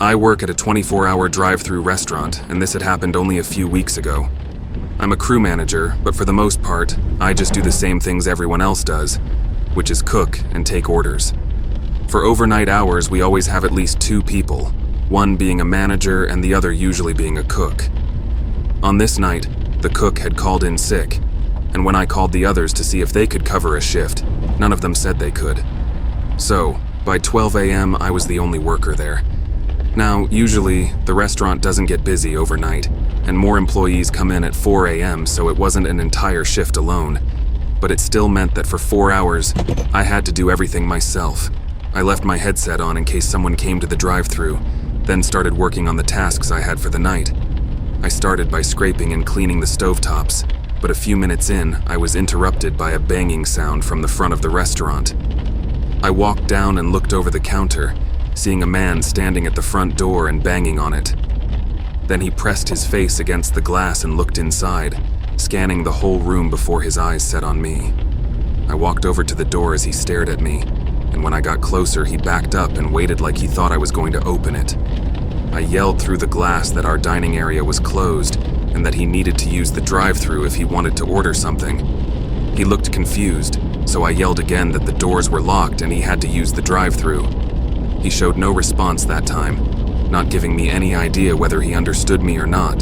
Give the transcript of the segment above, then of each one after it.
I work at a 24-hour drive-through restaurant, and this had happened only a few weeks ago. I'm a crew manager, but for the most part, I just do the same things everyone else does, which is cook and take orders. For overnight hours, we always have at least 2 people, one being a manager and the other usually being a cook. On this night, the cook had called in sick, and when I called the others to see if they could cover a shift, none of them said they could. So, by 12 a.m., I was the only worker there. Now, usually, the restaurant doesn't get busy overnight, and more employees come in at 4 a.m., so it wasn't an entire shift alone. But it still meant that for 4 hours, I had to do everything myself. I left my headset on in case someone came to the drive-thru, then started working on the tasks I had for the night. I started by scraping and cleaning the stovetops, but a few minutes in, I was interrupted by a banging sound from the front of the restaurant. I walked down and looked over the counter, seeing a man standing at the front door and banging on it. Then he pressed his face against the glass and looked inside, scanning the whole room before his eyes set on me. I walked over to the door as he stared at me, and when I got closer, he backed up and waited like he thought I was going to open it. I yelled through the glass that our dining area was closed and that he needed to use the drive-thru if he wanted to order something. He looked confused, so I yelled again that the doors were locked and he had to use the drive-thru. He showed no response that time, not giving me any idea whether he understood me or not.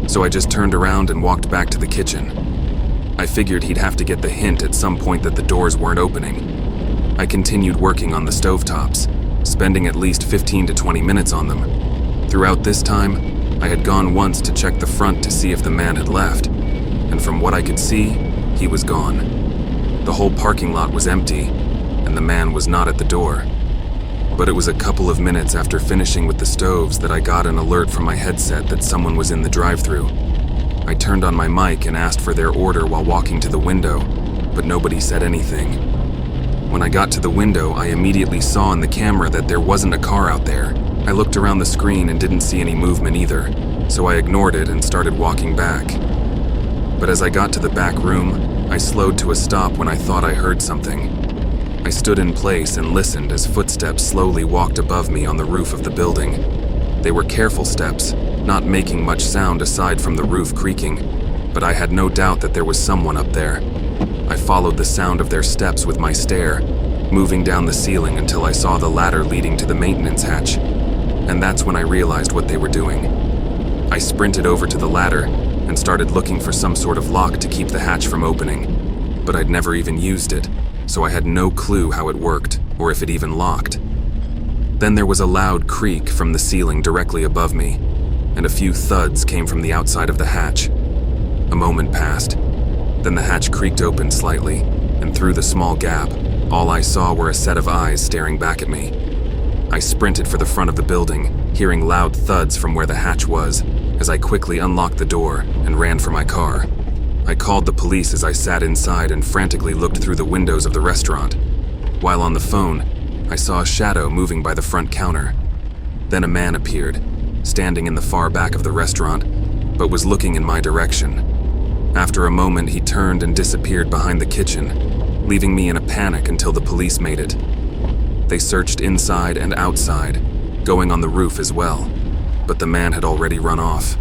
So I just turned around and walked back to the kitchen. I figured he'd have to get the hint at some point that the doors weren't opening. I continued working on the stovetops, spending at least 15 to 20 minutes on them. Throughout this time, I had gone once to check the front to see if the man had left, and from what I could see, he was gone. The whole parking lot was empty, and the man was not at the door. But it was a couple of minutes after finishing with the stoves that I got an alert from my headset that someone was in the drive-thru. I turned on my mic and asked for their order while walking to the window, but nobody said anything. When I got to the window, I immediately saw in the camera that there wasn't a car out there. I looked around the screen and didn't see any movement either, so I ignored it and started walking back. But as I got to the back room, I slowed to a stop when I thought I heard something. I stood in place and listened as footsteps slowly walked above me on the roof of the building. They were careful steps, not making much sound aside from the roof creaking, but I had no doubt that there was someone up there. I followed the sound of their steps with my stare, moving down the ceiling until I saw the ladder leading to the maintenance hatch, and that's when I realized what they were doing. I sprinted over to the ladder and started looking for some sort of lock to keep the hatch from opening, but I'd never even used it, so I had no clue how it worked or if it even locked. Then there was a loud creak from the ceiling directly above me, and a few thuds came from the outside of the hatch. A moment passed. Then the hatch creaked open slightly, and through the small gap, all I saw were a set of eyes staring back at me. I sprinted for the front of the building, hearing loud thuds from where the hatch was, as I quickly unlocked the door and ran for my car. I called the police as I sat inside and frantically looked through the windows of the restaurant. While on the phone, I saw a shadow moving by the front counter. Then a man appeared, standing in the far back of the restaurant, but was looking in my direction. After a moment, he turned and disappeared behind the kitchen, leaving me in a panic until the police made it. They searched inside and outside, going on the roof as well, but the man had already run off.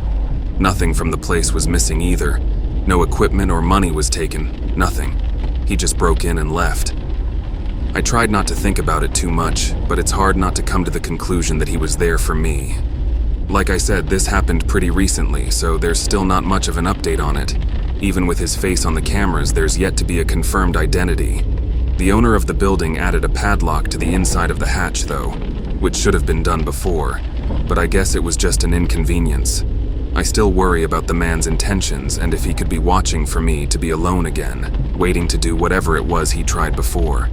Nothing from the place was missing either. No equipment or money was taken, nothing. He just broke in and left. I tried not to think about it too much, but it's hard not to come to the conclusion that he was there for me. Like I said, this happened pretty recently, so there's still not much of an update on it. Even with his face on the cameras, there's yet to be a confirmed identity. The owner of the building added a padlock to the inside of the hatch, though, which should have been done before, but I guess it was just an inconvenience. I still worry about the man's intentions and if he could be watching for me to be alone again, waiting to do whatever it was he tried before.